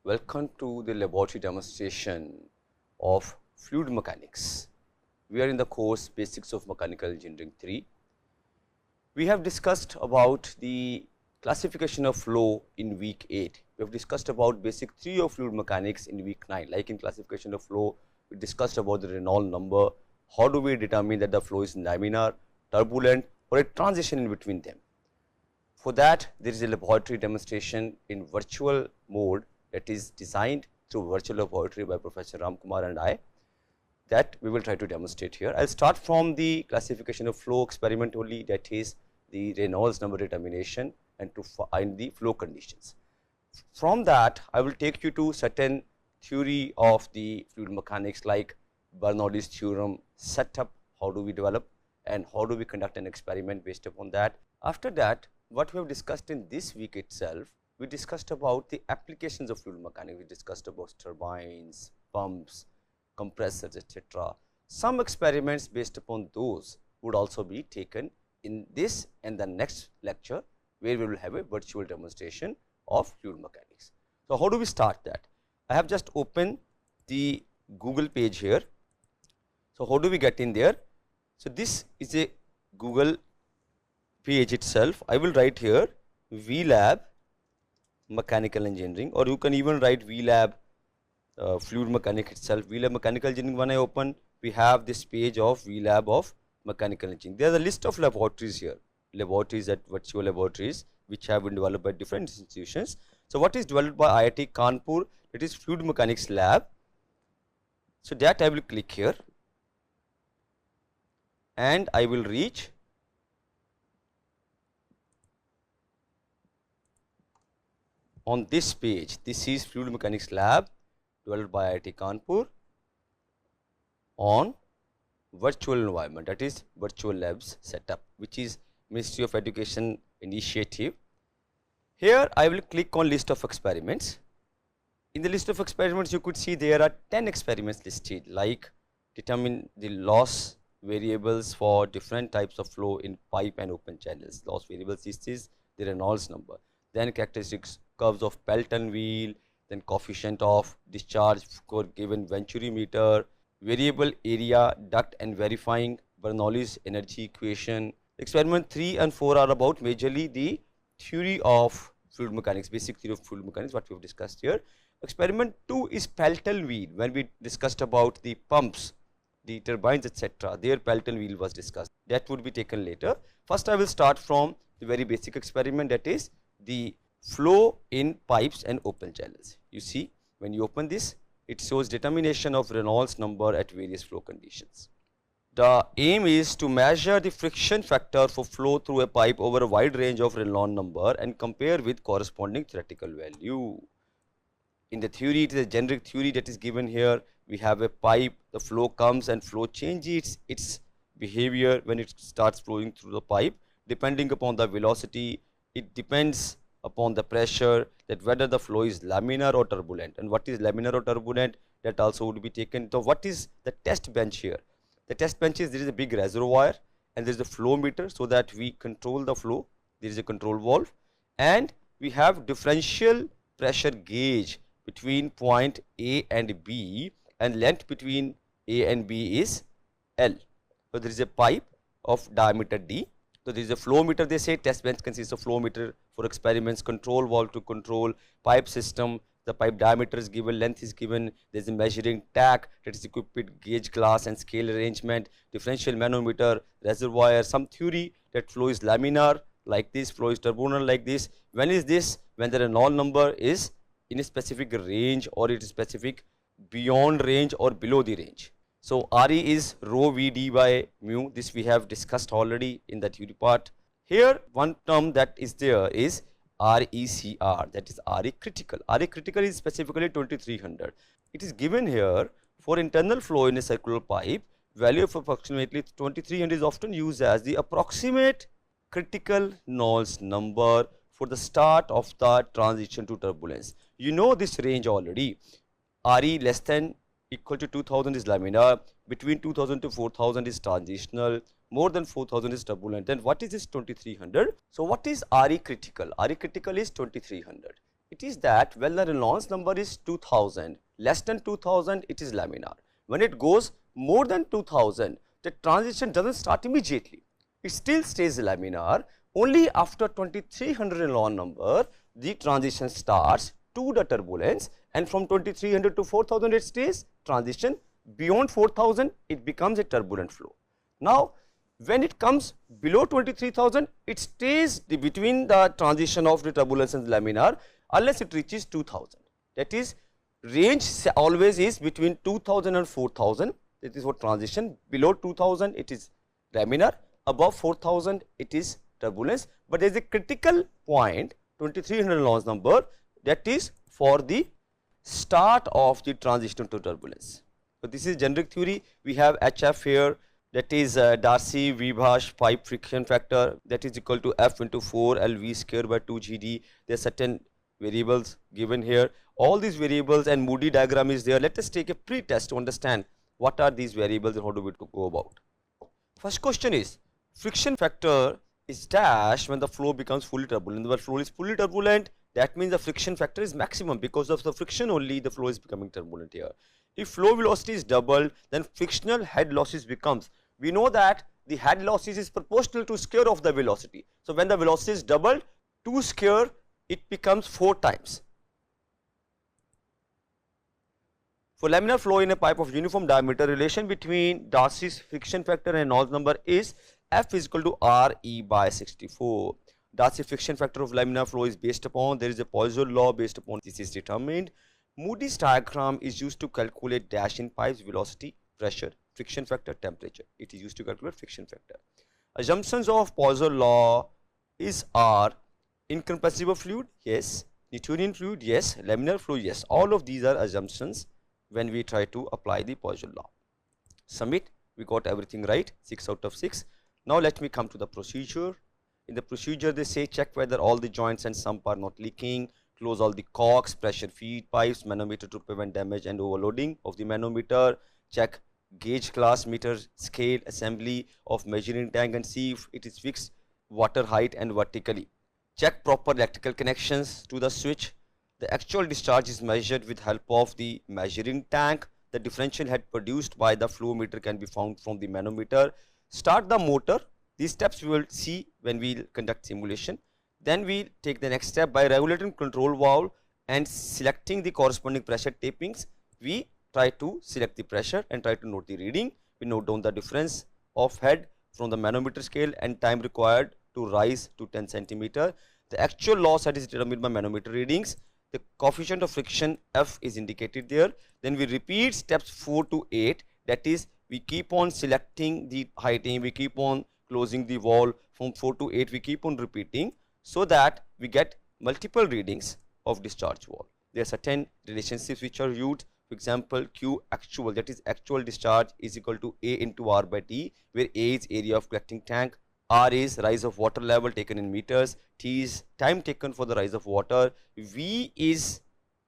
Welcome to the laboratory demonstration of fluid mechanics. We are in the course Basics of Mechanical Engineering 3. We have discussed about the classification of flow in week 8. We have discussed about basic theory of fluid mechanics in week 9. Like in classification of flow, we discussed about the Reynolds number. How do we determine that the flow is laminar, turbulent, or a transition in between them? For that, there is a laboratory demonstration in virtual mode that is designed through virtual laboratory by Professor Ramkumar and I, that we will try to demonstrate here. I will start from the classification of flow experiment only, that is the Reynolds number determination and to find the flow conditions. From that, I will take you to certain theory of the fluid mechanics like Bernoulli's theorem, setup, how do we develop and how do we conduct an experiment based upon that. After that, what we have discussed in this week itself, we discussed about the applications of fluid mechanics. We discussed about turbines, pumps, compressors, etc. Some experiments based upon those would also be taken in this and the next lecture, where we will have a virtual demonstration of fluid mechanics. So, how do we start that? I have just opened the Google page here. So, how do we get in there? So, this is a Google page itself. I will write here VLab mechanical engineering, or you can even write VLab fluid mechanics itself. VLab mechanical engineering, when I open, we have this page of VLab of mechanical engineering. There is a list of laboratories here, laboratories at virtual laboratories which have been developed by different institutions. So, what is developed by IIT Kanpur, it is fluid mechanics lab. So, that I will click here and I will reach on this page. This is fluid mechanics lab developed by IIT Kanpur on virtual environment, that is virtual labs setup, which is Ministry of Education initiative. Here I will click on list of experiments. In the list of experiments, you could see there are 10 experiments listed, like determine the loss variables for different types of flow in pipe and open channels. Loss variables, this is the Reynolds number. Then characteristics curves of Pelton wheel, then coefficient of discharge for given Venturi meter, variable area, duct and verifying Bernoulli's energy equation. Experiment 3 and 4 are about majorly the theory of fluid mechanics, basic theory of fluid mechanics, what we have discussed here. Experiment 2 is Pelton wheel, when we discussed about the pumps, the turbines, etc. Their Pelton wheel was discussed. That would be taken later. First, I will start from the very basic experiment, that is the flow in pipes and open channels. You see, when you open this, it shows determination of Reynolds number at various flow conditions. The aim is to measure the friction factor for flow through a pipe over a wide range of Reynolds number and compare with corresponding theoretical value. In the theory, it is a generic theory that is given here. We have a pipe, the flow comes and flow changes its behavior when it starts flowing through the pipe, depending upon the velocity. It depends upon the pressure, that whether the flow is laminar or turbulent, and what is laminar or turbulent, that also would be taken. So, what is the test bench here? The test bench is, there is a big reservoir and there is a flow meter, so that we control the flow. There is a control valve and we have differential pressure gauge between point A and B, and length between A and B is L. So, there is a pipe of diameter D. So, there is a flow meter, they say. Test bench consists of flow meter for experiments, control valve to control, pipe system, the pipe diameter is given, length is given, there is a measuring tack that is equipped with gauge glass and scale arrangement, differential manometer, reservoir, some theory that flow is laminar like this, flow is turbulent like this. When is this? When the Reynolds number is in a specific range, or it is specific beyond range or below the range. So, Re is rho V d by mu, this we have discussed already in the theory part. Here one term that is there is RECR, that is Re critical. Re critical is specifically 2300. It is given here for internal flow in a circular pipe, value of approximately 2300 is often used as the approximate critical Reynolds number for the start of the transition to turbulence. You know this range already. RE less than equal to 2000 is laminar, between 2000 to 4000 is transitional, more than 4000 is turbulent. Then what is this 2300? So what is RE critical? RE critical is 2300. It is that when the Reynolds number is 2000, less than 2000 it is laminar. When it goes more than 2000, the transition doesn't start immediately. It still stays laminar. Only after 2300 Reynolds number, the transition starts to the turbulence, and from 2300 to 4000 it stays transition. Beyond 4000 it becomes a turbulent flow. Now when it comes below 23,000 it stays between the transition of the turbulence and the laminar unless it reaches 2000. That is, range always is between 2000 and 4000. That is what transition. Below 2000 it is laminar, above 4000 it is turbulence, but there is a critical point 2300 Reynolds number, that is for the start of the transition to turbulence. So this is generic theory. We have HF here, that is Darcy-Weierbache pipe friction factor, that is equal to F into 4 LV square by 2 GD. There are certain variables given here. All these variables and Moody diagram is there. Let us take a pre-test to understand what are these variables and how do we go about. First question is, friction factor is dash when the flow becomes fully turbulent. When the flow is fully turbulent, that means the friction factor is maximum. Because of the friction only the flow is becoming turbulent here. If flow velocity is doubled, then frictional head losses becomes. We know that the head losses is proportional to square of the velocity. So when the velocity is doubled, 2 square it becomes 4 times. For laminar flow in a pipe of uniform diameter, relation between Darcy's friction factor and Reynolds number is F is equal to RE by 64. Darcy friction factor of laminar flow is based upon, there is a Poisson law based upon this is determined. Moody's diagram is used to calculate dash in pipes velocity, pressure, friction factor, temperature. It is used to calculate friction factor. Assumptions of Poisson law is are incompressible fluid, yes. Newtonian fluid, yes. Laminar flow, yes. All of these are assumptions when we try to apply the Poisson law. Submit, we got everything right, 6 out of 6. Now let me come to the procedure. In the procedure they say check whether all the joints and sump are not leaking, close all the cocks, pressure feed pipes, manometer to prevent damage and overloading of the manometer, check gauge class, meter, scale, assembly of measuring tank and see if it is fixed water height and vertically. Check proper electrical connections to the switch. The actual discharge is measured with help of the measuring tank. The differential head produced by the flow meter can be found from the manometer. Start the motor. These steps we will see when we conduct simulation. Then we take the next step by regulating control valve and selecting the corresponding pressure tapings. We try to select the pressure and try to note the reading. We note down the difference of head from the manometer scale and time required to rise to 10 centimeter. The actual loss head is determined by manometer readings. The coefficient of friction F is indicated there. Then we repeat steps 4 to 8. That is, we keep on selecting the heighting, we keep on closing the valve from 4 to 8, we keep on repeating so that we get multiple readings of discharge valve. There are certain relationships which are used. For example, Q actual, that is actual discharge, is equal to A into R by T, where A is area of collecting tank, R is rise of water level taken in meters, T is time taken for the rise of water, V is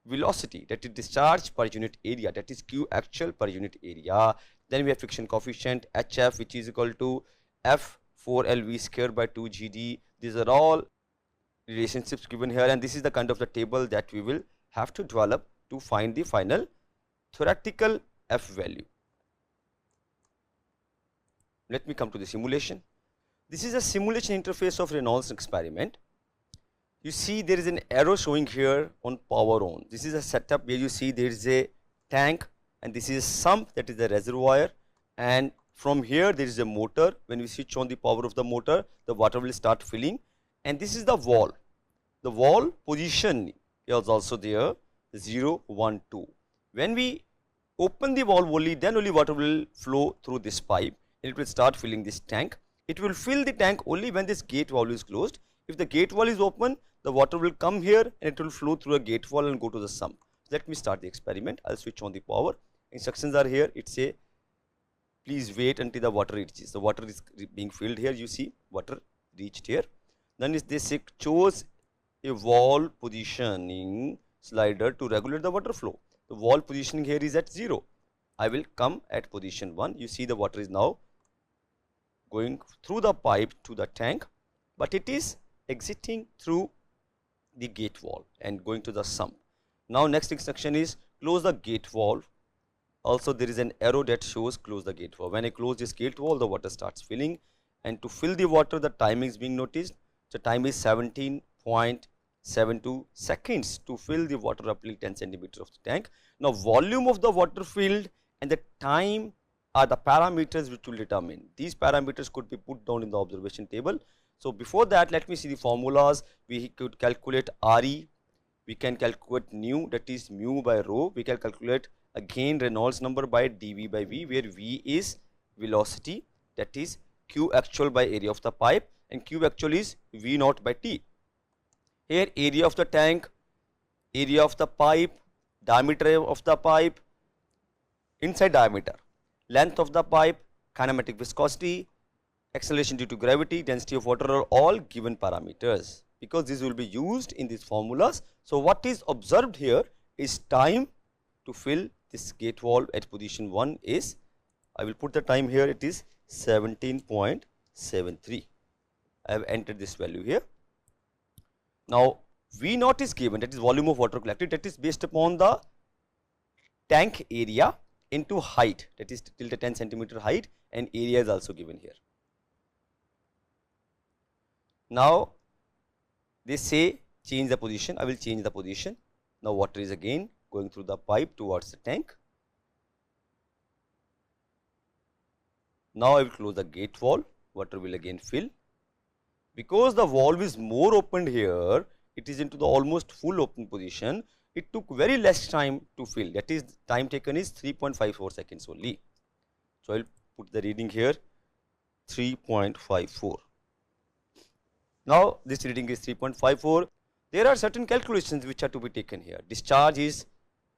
velocity, that is discharge per unit area, that is Q actual per unit area. Then we have friction coefficient HF, which is equal to F 4LV square by 2 GD. These are all relationships given here, and this is the kind of the table that we will have to develop to find the final theoretical F value. Let me come to the simulation. This is a simulation interface of Reynolds experiment. You see there is an arrow showing here on power on. This is a setup where you see there is a tank and this is a sump, that is the reservoir, and from here there is a motor. When we switch on the power of the motor, the water will start filling, and this is the valve. The valve position is also there, 0, 1, 2. When we open the valve only, then only water will flow through this pipe and it will start filling this tank. It will fill the tank only when this gate valve is closed. If the gate valve is open, the water will come here and it will flow through a gate valve and go to the sump. Let me start the experiment. I'll switch on the power. Instructions are here. It say please wait until the water reaches. The water is being filled here. You see water reached here. Then is this chose a valve positioning slider to regulate the water flow. the valve positioning here is at 0. I will come at position 1. You see the water is now going through the pipe to the tank, but it is exiting through the gate valve and going to the sump. Now next instruction is close the gate valve. Also there is an arrow that shows close the gate valve. When I close this gate valve, the water starts filling, and to fill the water, the time is being noticed. The time is 17.72 seconds to fill the water roughly 10 centimeters of the tank. Now volume of the water filled and the time are the parameters which will determine. These parameters could be put down in the observation table. So before that, let me see the formulas. We could calculate RE, we can calculate nu, that is mu by rho. We can calculate again Reynolds number by dV by V, where V is velocity, that is Q actual by area of the pipe, and Q actual is V naught by T. Here area of the tank, area of the pipe, diameter of the pipe, inside diameter, length of the pipe, kinematic viscosity, acceleration due to gravity, density of water are all given parameters, because these will be used in these formulas. So what is observed here is time to fill this gate valve at position 1 is, I will put the time here, it is 17.73. I have entered this value here. Now V naught is given, that is volume of water collected, that is based upon the tank area into height, that is till the 10 centimeter height, and area is also given here. Now they say change the position, I will change the position. Now water is again going through the pipe towards the tank. Now I will close the gate valve, water will again fill. Because the valve is more opened here, it is into the almost full open position, it took very less time to fill, that is time taken is 3.54 seconds only. So I will put the reading here 3.54. Now this reading is 3.54. There are certain calculations which are to be taken here. Discharge is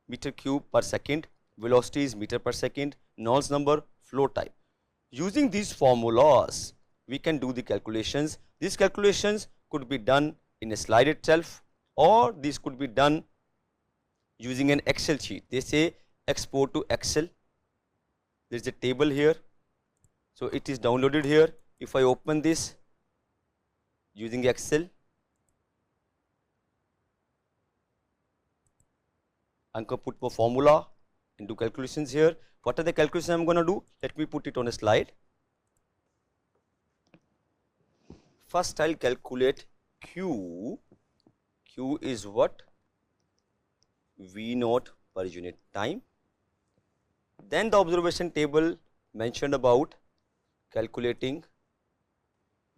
meter cube per second, velocity is meter per second, Reynolds number, flow type. Using these formulas, we can do the calculations. These calculations could be done in a slide itself, or this could be done using an Excel sheet. They say export to Excel. There is a table here, so it is downloaded here. If I open this using Excel, I can put my formula and do calculations here. What are the calculations I am going to do? Let me put it on a slide. First I will calculate Q. Q is what? V naught per unit time. Then the observation table mentioned about calculating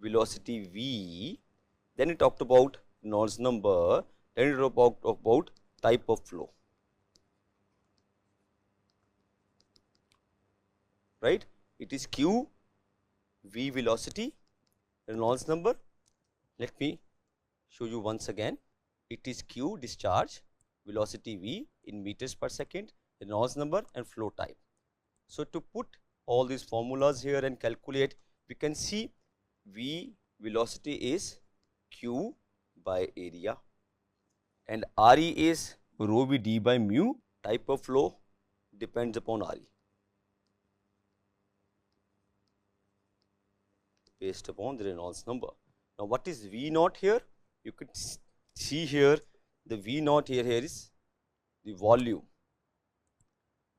velocity V. Then it talked about Reynolds number. Then it talked about type of flow. Right? It is Q, V velocity, Reynolds number. Let me show you once again. It is Q discharge, velocity V in meters per second, Reynolds number, and flow type. So to put all these formulas here and calculate, we can see V velocity is Q by area, and RE is rho V d by mu. Type of flow depends upon RE, based upon the Reynolds number. Now what is V naught here? You could see here the V naught here is the volume,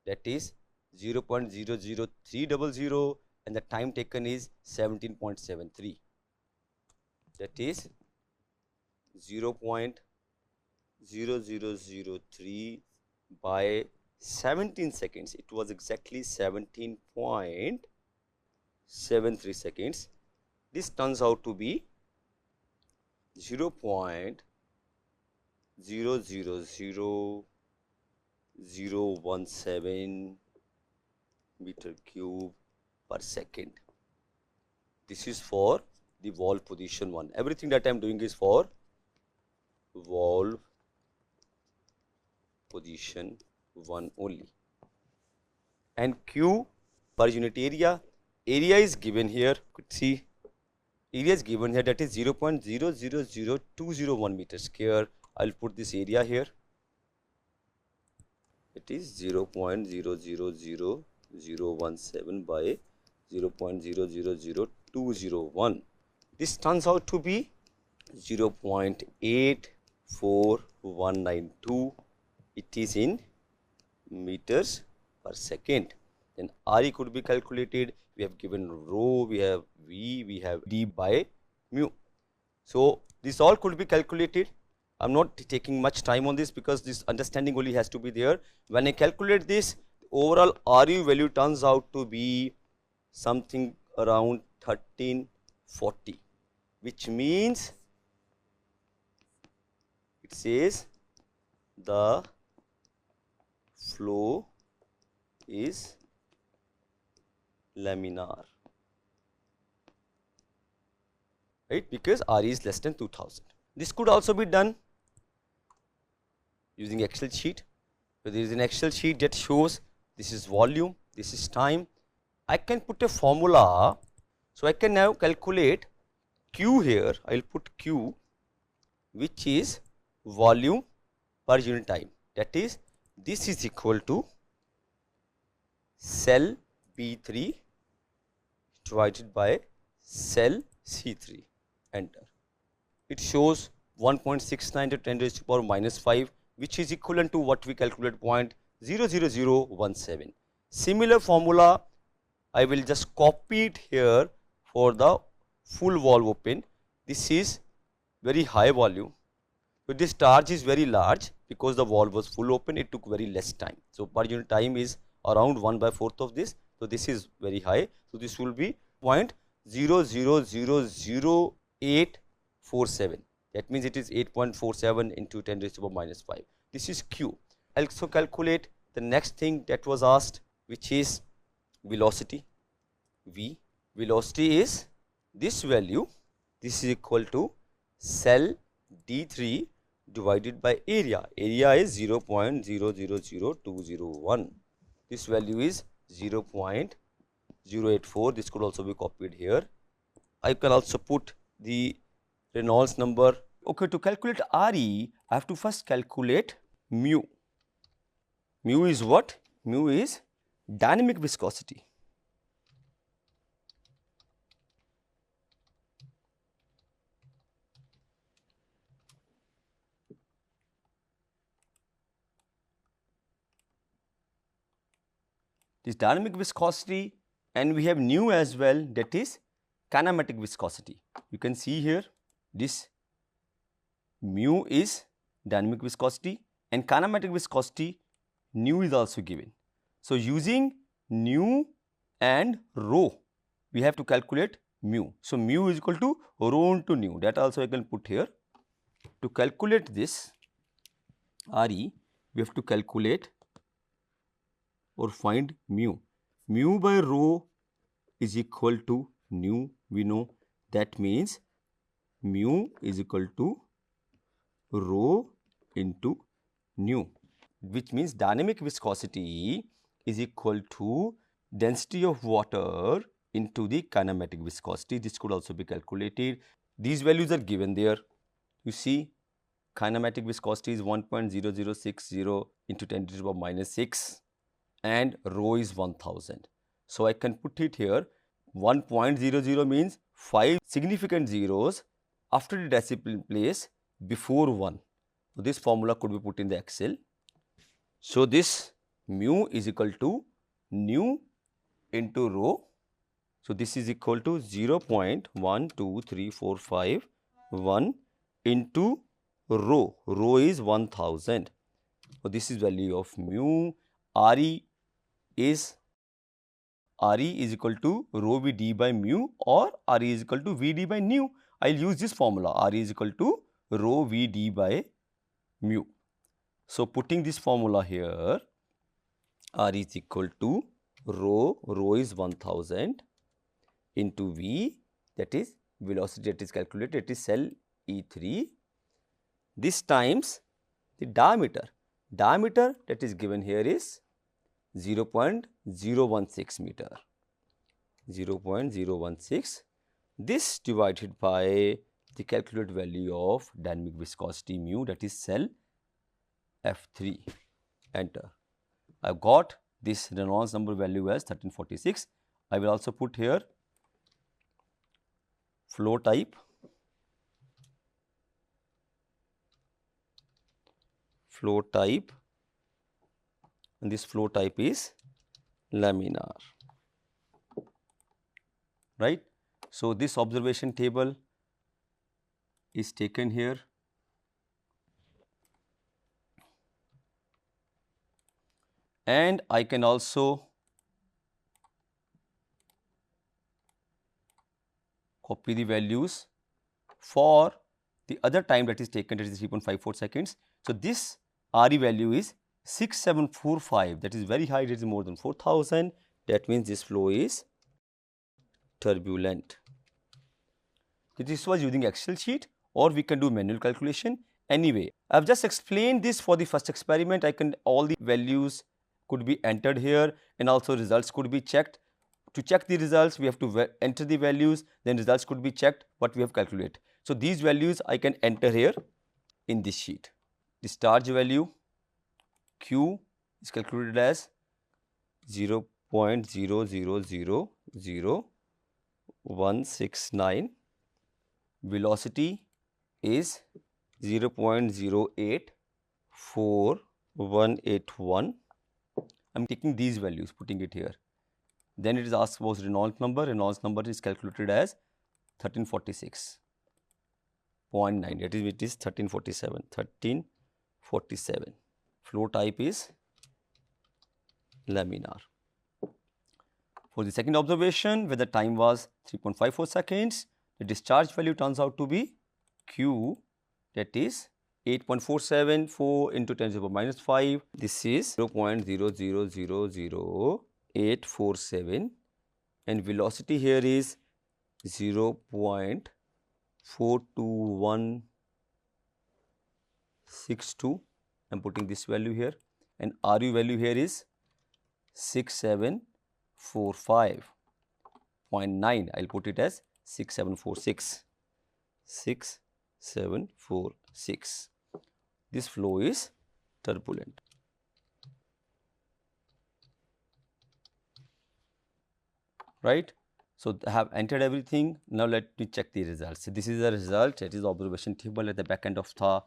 that is 0.00300, and the time taken is 17.73, that is 0.0003 by 17 seconds. It was exactly 17.73 seconds. This turns out to be 0.000017 meter cube per second. This is for the valve position 1. Everything that I am doing is for valve position 1 only. And Q per unit area, area is given here. Could see area is given here, that is 0.000201 meter square. I will put this area here. It is 0.000017 by 0.000201. This turns out to be 0.84192. It is in meters per second. Then RE could be calculated. We have given rho, we have V, we have D by mu. So this all could be calculated. I am not taking much time on this because this understanding only has to be there. When I calculate this, the overall RU value turns out to be something around 1340, which means it says the flow is laminar, right, because RE is less than 2000. This could also be done using Excel sheet. So there is an Excel sheet that shows this is volume, this is time. I can put a formula. So I can now calculate Q here. I will put Q, which is volume per unit time. That is, this is equal to cell P3 divided by cell C3. Enter. It shows 1.69 to 10 raised to the power minus 5, which is equivalent to what we calculate 0.00017. Similar formula I will just copy it here for the full valve open. This is very high volume. So this charge is very large because the valve was full open, it took very less time. So per unit time is around 1/4 of this. So this is very high. So this will be 0.000847. That means it is 8.47 into 10 raised to the power minus 5. This is Q. I will also calculate the next thing that was asked, which is velocity. V. Velocity is this value. This is equal to cell D3 divided by area. Area is 0.000201. This value is 0.084. This could also be copied here. I can also put the Reynolds number. Okay, to calculate RE, I have to first calculate mu. Mu is what? Mu is dynamic viscosity. This dynamic viscosity, and we have nu as well, that is kinematic viscosity. You can see here this mu is dynamic viscosity and kinematic viscosity nu is also given. So using nu and rho, we have to calculate mu. So mu is equal to rho into nu. That also I can put here. To calculate this RE, we have to calculate or find mu. Mu by rho is equal to nu, we know. That means mu is equal to rho into nu, which means dynamic viscosity is equal to density of water into the kinematic viscosity. This could also be calculated. These values are given there. You see, kinematic viscosity is 1.0060 into 10 to the power minus 6 and rho is 1000. So I can put it here. 1.00 means 5 significant zeros after the decimal place before 1. So this formula could be put in the Excel. So this mu is equal to nu into rho. So this is equal to 0.12345 into rho. Rho is 1000. So this is value of mu. RE is equal to rho V d by mu, or RE is equal to Vd by nu. I will use this formula. RE is equal to rho Vd by mu. So putting this formula here, R is equal to rho is 1000 into V, that is velocity that is calculated, it is cell E3. This times the diameter. Diameter that is given here is 0.016 meter, 0.016. This divided by the calculated value of dynamic viscosity mu, that is cell F3. Enter. I've got this Reynolds number value as 1346. I will also put here flow type, and this flow type is laminar, right. So, this observation table is taken here, and I can also copy the values for the other time that is taken, that is 3.54 seconds. So, this RE value is 6745, that is very high, that is more than 4000, that means this flow is turbulent. This was using Excel sheet, or we can do manual calculation. Anyway, I have just explained this for the first experiment. All the values could be entered here, and also results could be checked. To check the results, we have to enter the values, then results could be checked what we have calculated. So, these values I can enter here in this sheet. Discharge value Q is calculated as 0.00000169. Velocity is 0.084181. I am taking these values, putting it here. Then it is asked about Reynolds number. Reynolds number is calculated as 1346.9, that is, it is 1347. Flow type is laminar. For the second observation, where the time was 3.54 seconds, the discharge value turns out to be Q, that is 8.474 into 10 to the power minus 5. This is 0.0000847, and velocity here is 0.42162. I am putting this value here, and RU value here is 6745.9. I will put it as 6746. 6746. This flow is turbulent. Right. So, I have entered everything. Now, let me check the results. So, this is the result, that is observation table at the back end of the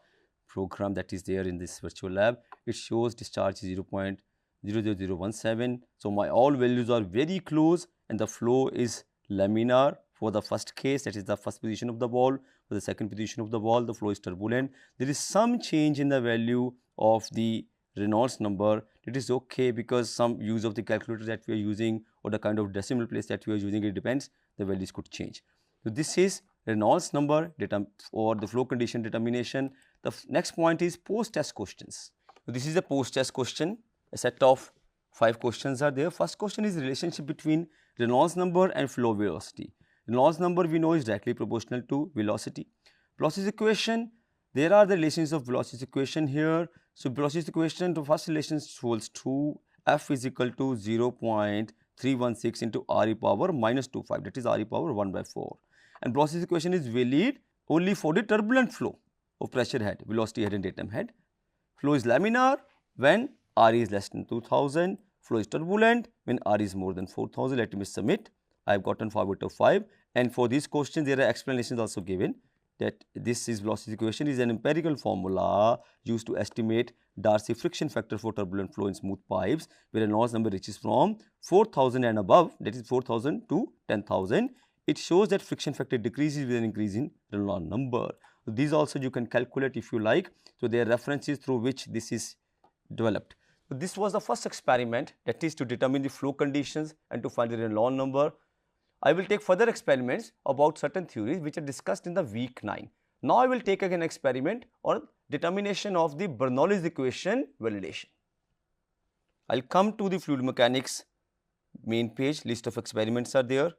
program that is there in this virtual lab. It shows discharge 0.00017. So, my all values are very close, and the flow is laminar for the first case, that is the first position of the ball. For the second position of the ball, the flow is turbulent. There is some change in the value of the Reynolds number. It is okay, because some use of the calculator that we are using, or the kind of decimal place that we are using, it depends, the values could change. So, this is Reynolds number or the flow condition determination. The next point is post-test questions. So, this is a post-test question. A set of 5 questions are there. First question is relationship between Reynolds number and flow velocity. Reynolds number we know is directly proportional to velocity. Velocity equation, there are the relations of velocity equation here. So, velocity equation, the first relation holds true. F is equal to 0.316 into RE power minus 25, that is RE power 1 by 4. And velocity equation is valid only for the turbulent flow of pressure head, velocity head and datum head. Flow is laminar when RE is less than 2000. Flow is turbulent when RE is more than 4000. Let me submit. I have gotten 5 out of 5, and for these questions there are explanations also given, that this is velocity equation is an empirical formula used to estimate Darcy friction factor for turbulent flow in smooth pipes, where a Reynolds number reaches from 4000 and above, that is 4000 to 10,000. It shows that friction factor decreases with an increase in Reynolds number. So, these also you can calculate if you like. So, there are references through which this is developed. So, this was the first experiment, that is to determine the flow conditions and to find the Reynolds number. I will take further experiments about certain theories which are discussed in the week 9. Now, I will take again experiment on determination of the Bernoulli's equation validation. I will come to the fluid mechanics main page, list of experiments are there.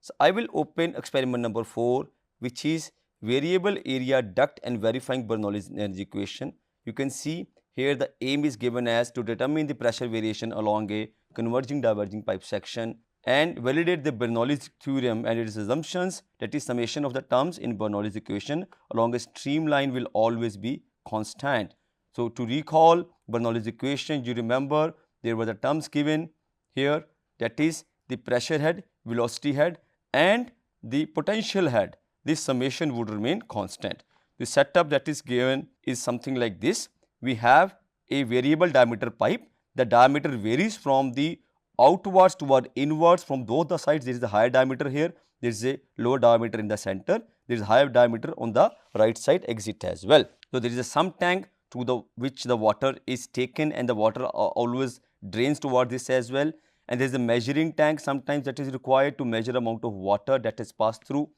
So, I will open experiment number 4, which is variable area duct and verifying Bernoulli's energy equation. You can see here the aim is given as to determine the pressure variation along a converging diverging pipe section and validate the Bernoulli's theorem and its assumptions, that is summation of the terms in Bernoulli's equation along a streamline will always be constant. So, to recall Bernoulli's equation, you remember there were the terms given here, that is the pressure head, velocity head and the potential head. This summation would remain constant. The setup that is given is something like this. We have a variable diameter pipe. The diameter varies from the outwards toward inwards from both the sides. There is a higher diameter here, there is a lower diameter in the center, there is a higher diameter on the right side exit as well. So, there is a sump tank to the which the water is taken and the water always drains toward this as well, and there is a measuring tank sometimes that is required to measure amount of water that has passed through.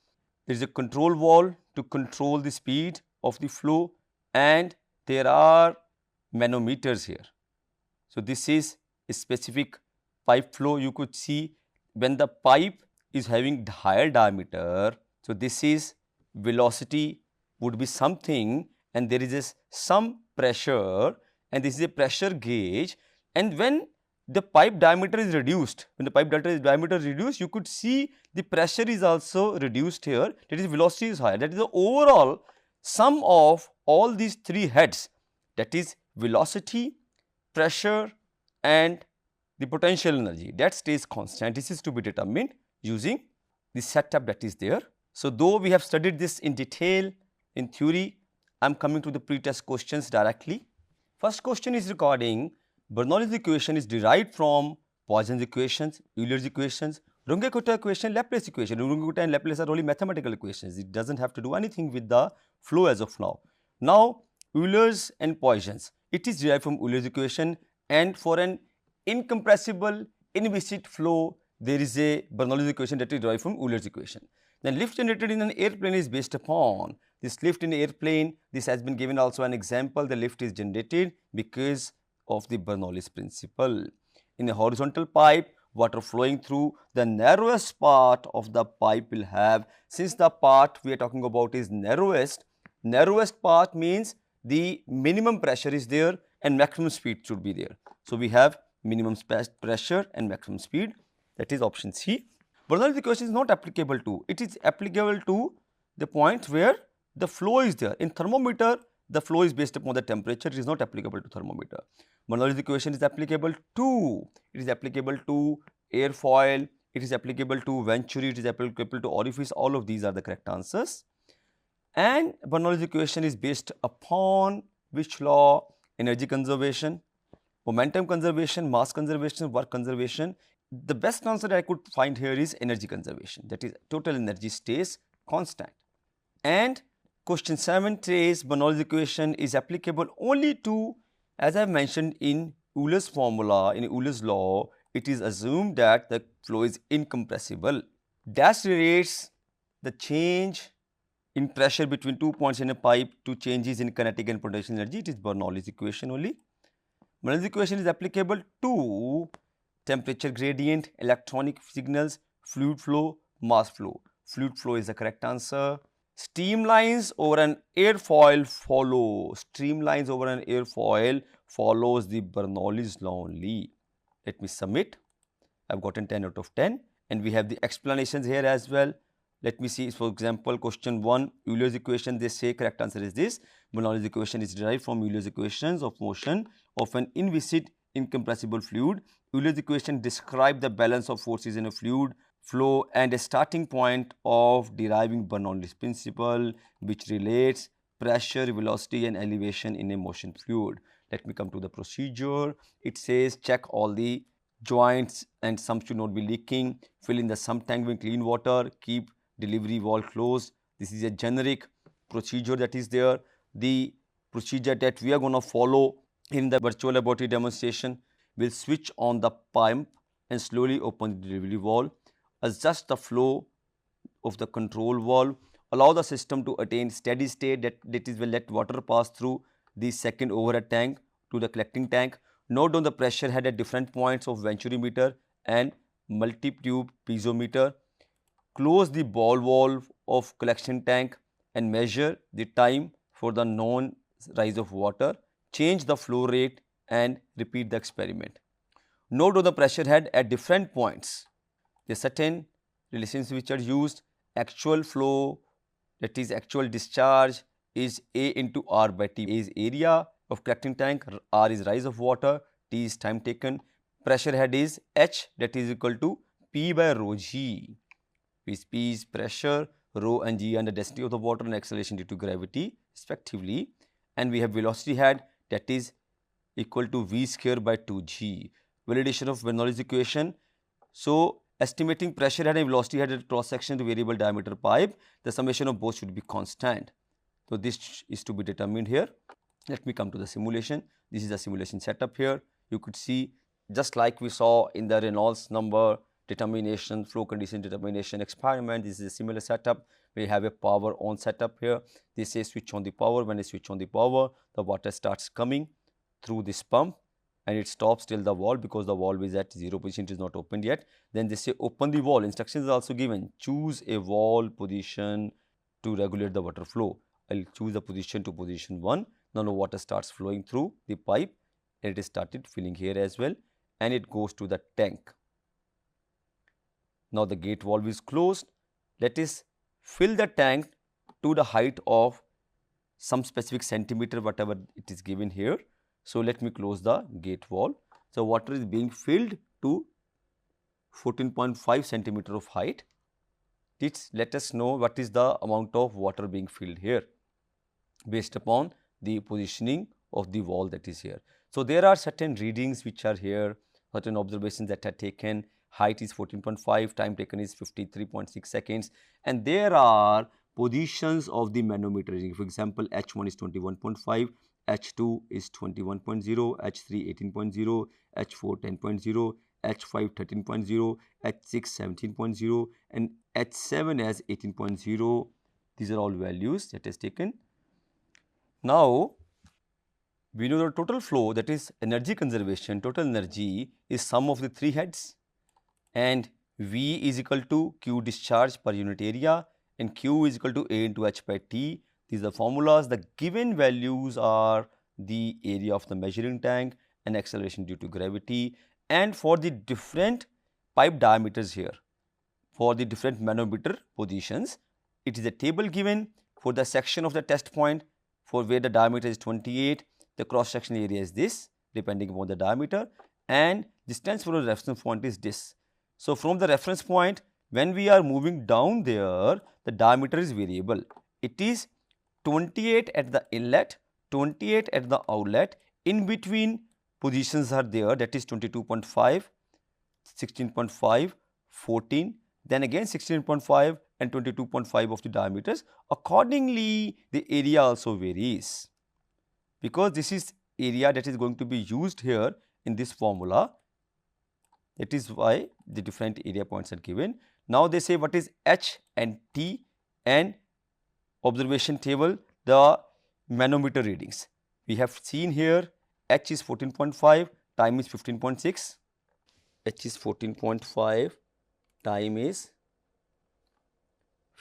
There is a control valve to control the speed of the flow, and there are manometers here. So, this is a specific pipe flow. You could see when the pipe is having higher diameter. So, this is velocity would be something, and there is some pressure, and this is a pressure gauge, and when the pipe diameter is reduced, you could see the pressure is also reduced here, that is velocity is higher. That is the overall sum of all these three heads, that is velocity, pressure and the potential energy, that stays constant. This is to be determined using the setup that is there. So, though we have studied this in detail in theory, I am coming to the pre-test questions directly. First question is regarding Bernoulli's equation is derived from Poisson's equations, Euler's equations, Runge-Kutta equation, Laplace equation. Runge-Kutta and Laplace are only mathematical equations. It does not have to do anything with the flow as of now. Now, Euler's and Poisson's, it is derived from Euler's equation, and for an incompressible inviscid flow, there is a Bernoulli's equation that is derived from Euler's equation. Then lift generated in an airplane is based upon this lift in airplane. This has been given also an example. The lift is generated because of the Bernoulli's principle. In a horizontal pipe, water flowing through, the narrowest part of the pipe will have, since the part we are talking about is narrowest part means the minimum pressure is there and maximum speed should be there. So, we have minimum pressure and maximum speed, that is option C. Bernoulli's equation is not applicable to, it is applicable to the point where the flow is there. In thermometer, the flow is based upon the temperature, it is not applicable to thermometer. Bernoulli's equation is applicable to, it is applicable to airfoil, it is applicable to venturi, it is applicable to orifice, all of these are the correct answers. And Bernoulli's equation is based upon which law? Energy conservation, momentum conservation, mass conservation, work conservation. The best answer that I could find here is energy conservation, that is total energy stays constant. And question 7 says Bernoulli's equation is applicable only to, as I have mentioned in Euler's formula, in Euler's law, it is assumed that the flow is incompressible. Dash relates the change in pressure between 2 points in a pipe to changes in kinetic and potential energy. It is Bernoulli's equation only. Bernoulli's equation is applicable to temperature gradient, electronic signals, fluid flow, mass flow. Fluid flow is the correct answer. Streamlines over an airfoil follow. Streamlines over an airfoil follows the Bernoulli's law only. Let me submit. I have gotten 10 out of 10 and we have the explanations here as well. Let me see, for example, question 1, Euler's equation, they say correct answer is this. Bernoulli's equation is derived from Euler's equations of motion of an inviscid incompressible fluid. Euler's equation describe the balance of forces in a fluid flow and a starting point of deriving Bernoulli's principle, which relates pressure, velocity and elevation in a motion fluid. Let me come to the procedure. It says check all the joints and some should not be leaking, fill in the sump tank with clean water, keep delivery valve closed. This is a generic procedure that is there. The procedure that we are going to follow in the virtual laboratory demonstration, will switch on the pump and slowly open the delivery valve, adjust the flow of the control valve, allow the system to attain steady state, that is will let water pass through the second overhead tank to the collecting tank. Note down the pressure head at different points of venturimeter and multi-tube piezometer. Close the ball valve of collection tank and measure the time for the known rise of water. Change the flow rate and repeat the experiment. Note down the pressure head at different points. There are certain relations which are used. Actual flow, that is actual discharge, is A into R by T. A is area of collecting tank, R is rise of water, T is time taken, pressure head is H, that is equal to P by rho G. P is pressure, rho and G and the density of the water and acceleration due to gravity respectively, and we have velocity head, that is equal to V square by 2G. Validation of Bernoulli's equation. So, estimating pressure head and velocity head at cross section to variable diameter pipe, the summation of both should be constant. So, this is to be determined here. Let me come to the simulation. This is the simulation setup here. You could see, just like we saw in the Reynolds number determination, flow condition determination experiment, this is a similar setup. We have a power on setup here. They say switch on the power. When I switch on the power, the water starts coming through this pump and it stops till the valve, because the valve is at 0 position, it is not opened yet. Then they say open the valve. Instructions are also given. Choose a valve position to regulate the water flow. I will choose the position to position 1. Now the water starts flowing through the pipe and it is started filling here as well, and it goes to the tank. Now the gate valve is closed. Let us fill the tank to the height of some specific centimeter, whatever it is given here. So let me close the gate valve. So water is being filled to 14.5 centimeter of height. Let us know what is the amount of water being filled here based upon the positioning of the valve that is here. So there are certain readings which are here, certain observations that are taken. Height is 14.5, time taken is 53.6 seconds, and there are positions of the manometer reading. For example, H1 is 21.5, H2 is 21.0, H3 18.0, H4 10.0, H5 13.0, H6 17.0 and H7 as 18.0. These are all values that is taken. Now, we know the total flow, that is energy conservation, total energy is sum of the three heads, and V is equal to Q discharge per unit area and Q is equal to A into H by T. These are formulas. The given values are the area of the measuring tank and acceleration due to gravity, and for the different pipe diameters here, for the different manometer positions, it is a table given. For the section of the test point, for where the diameter is 28, the cross section area is this depending upon the diameter, and distance from the reference point is this. So, from the reference point, when we are moving down there, the diameter is variable. It is 28 at the inlet, 28 at the outlet, in between positions are there, that is 22.5, 16.5, 14, then again 16.5 and 22.5 of the diameters. Accordingly, the area also varies, because this is area that is going to be used here in this formula. That is why the different area points are given. Now they say what is H and T, and observation table, the manometer readings. We have seen here H is 14.5, time is 15.6. H is 14.5, time is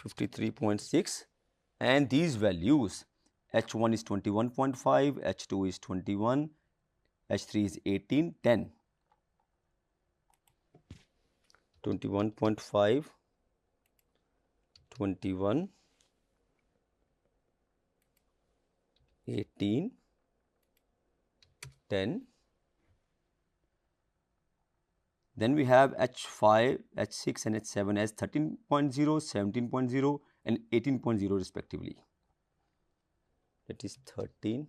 53.6, and these values, H1 is 21.5, H2 is 21, H3 is 18, 10. 21.5, 21, 18, 10. Then we have H5, H6 and H7 as 13.0, 17.0 and 18.0 respectively. That is 13,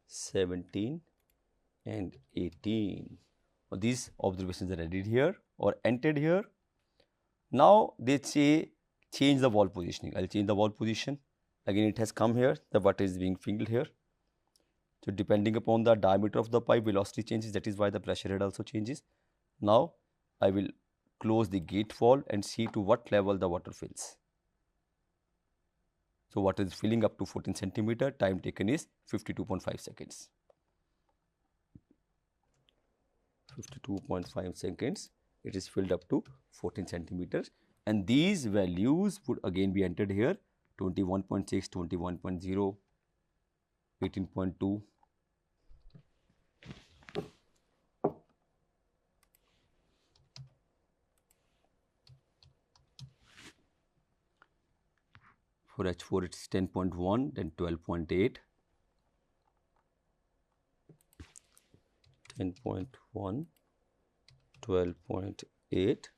17 and 18. These observations are added here or entered here. Now they say change the valve positioning. I will change the valve position. Again it has come here, the water is being filled here. So depending upon the diameter of the pipe, velocity changes, that is why the pressure head also changes. Now I will close the gate valve and see to what level the water fills. So water is filling up to 14 centimeter, time taken is 52.5 seconds. 52.5 seconds, it is filled up to 14 centimeters, and these values would again be entered here: 21.6, 21.0, 18.2. For H4 it is 10.1, then 12.8, 10.1, 12.8,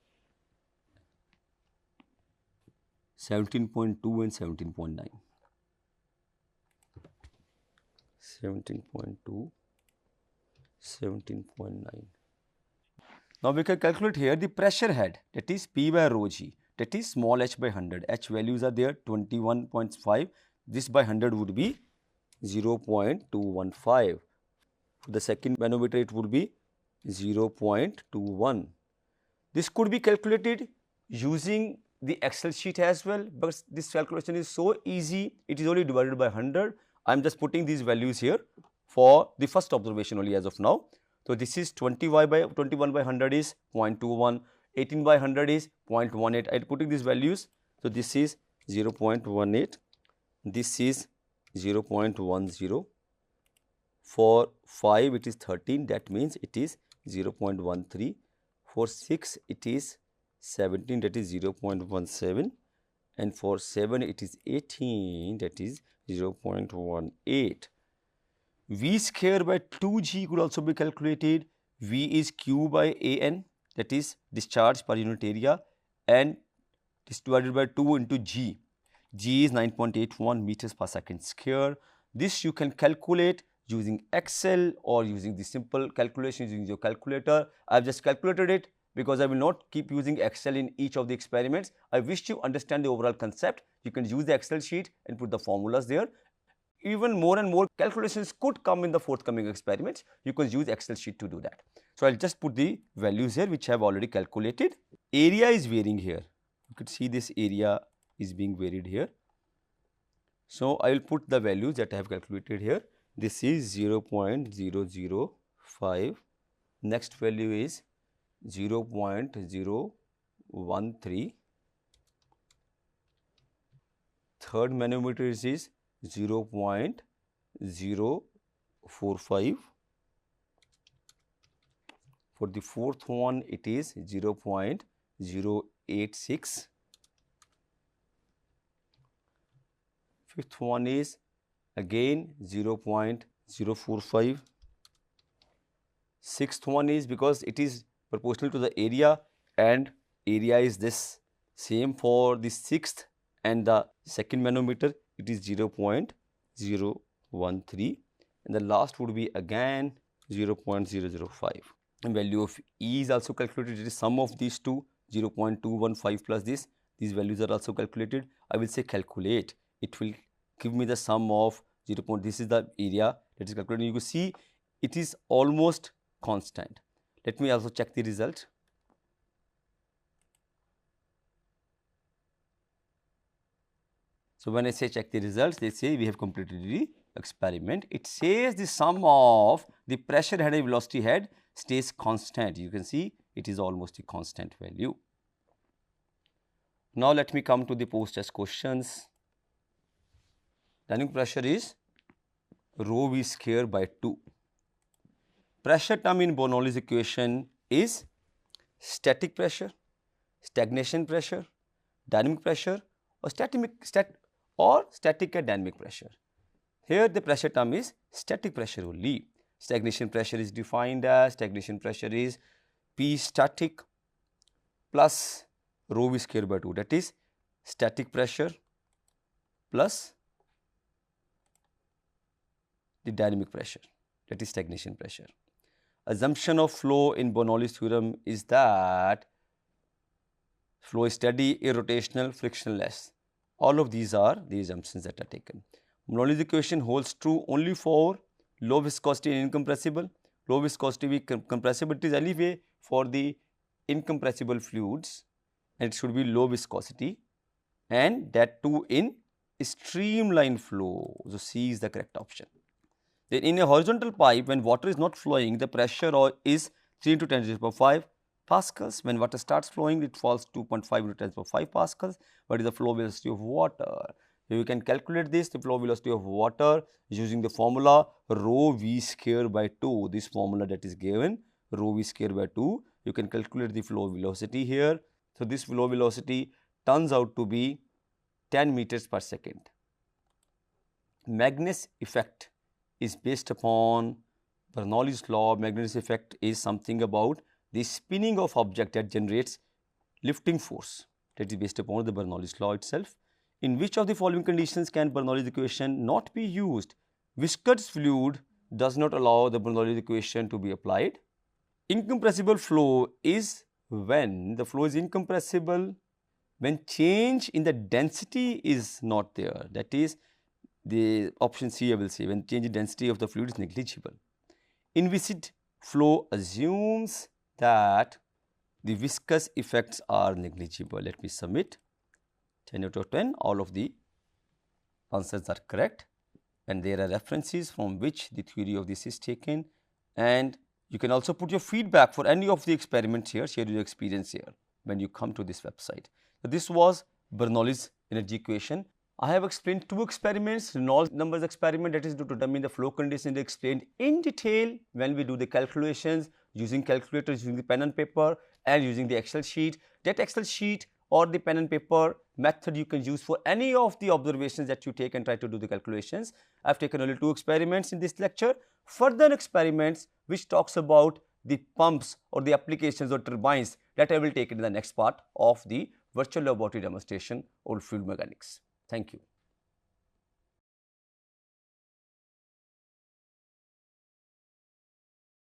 17.2 and 17.9. 17.2, 17.9. Now we can calculate here the pressure head, that is P by rho g, that is small h by 100. H values are there 21.5. This by 100 would be 0.215. For the second manometer it would be 0.21. This could be calculated using the Excel sheet as well, but this calculation is so easy, it is only divided by 100. I am just putting these values here for the first observation only as of now. So, this is 21 by 100 is 0.21, 18 by 100 is 0.18. I am putting these values. So, this is 0.18, this is 0.10. For 5 it is 13, that means it is 0.13. For 6 it is 17, that is 0.17, and for 7 it is 18, that is 0.18. V square by 2g could also be calculated. V is Q by AN, that is discharge per unit area, and this divided by 2 into G. G is 9.81 meters per second square. This you can calculate using Excel or using the simple calculation using your calculator. I have just calculated it because I will not keep using Excel in each of the experiments. I wish you understand the overall concept. You can use the Excel sheet and put the formulas there. Even more and more calculations could come in the forthcoming experiments. You can use Excel sheet to do that. So, I will just put the values here which I have already calculated. Area is varying here. You could see this area is being varied here. So, I will put the values that I have calculated here. This is 0.005. Next value is 0.013. Third manometer is 0.045. For the fourth one it is 0.086. Fifth one is again 0.045. Sixth one is, because it is proportional to the area, and area is this same for the sixth and the second manometer, it is 0.013, and the last would be again 0.005. And value of E is also calculated. It is sum of these two, 0.215 plus this. These values are also calculated. I will say calculate. It will give me the sum of 0. This is the area that is calculated. You can see it is almost constant. Let me also check the result. So, when I say check the results, they say we have completed the experiment. It says the sum of the pressure head and velocity head stays constant. You can see it is almost a constant value. Now, let me come to the post-test questions. Dynamic pressure is rho v square by 2. Pressure term in Bernoulli's equation is static pressure, stagnation pressure, dynamic pressure, or static and dynamic pressure. Here the pressure term is static pressure only. Stagnation pressure is defined as, stagnation pressure is P static plus rho v square by 2, that is static pressure plus the dynamic pressure, that is stagnation pressure. Assumption of flow in Bernoulli's theorem is that flow is steady, irrotational, frictionless. All of these are the assumptions that are taken. Bernoulli's equation holds true only for low viscosity and incompressible. Low viscosity compressibility is anyway for the incompressible fluids, and it should be low viscosity, and that too in streamline flow. So, C is the correct option. Then in a horizontal pipe, when water is not flowing, the pressure is 3 into 10 to the power 5 pascals. When water starts flowing, it falls 2.5 into 10 to the power 5 pascals. What is the flow velocity of water? You can calculate this, the flow velocity of water, using the formula rho v square by 2. This formula that is given, rho v square by 2. You can calculate the flow velocity here. So, this flow velocity turns out to be 10 meters per second. Magnus effect is based upon Bernoulli's law of Magnus effect is something about the spinning of object that generates lifting force, that is based upon the Bernoulli's law itself. In which of the following conditions can Bernoulli's equation not be used? Viscous fluid does not allow the Bernoulli's equation to be applied. Incompressible flow is when the flow is incompressible when change in the density is not there, that is the option C I will say, when change in density of the fluid is negligible. Inviscid flow assumes that the viscous effects are negligible. Let me submit. 10 out of 10, all of the answers are correct, and there are references from which the theory of this is taken, and you can also put your feedback for any of the experiments here, share your experience here when you come to this website. So, this was Bernoulli's energy equation. I have explained two experiments. Reynolds numbers experiment, that is to determine the flow conditions, explained in detail when we do the calculations using calculators, using the pen and paper, and using the Excel sheet. That Excel sheet or the pen and paper method you can use for any of the observations that you take and try to do the calculations. I have taken only two experiments in this lecture. Further experiments which talks about the pumps or the applications or turbines, that I will take in the next part of the virtual laboratory demonstration or fluid mechanics. Thank you.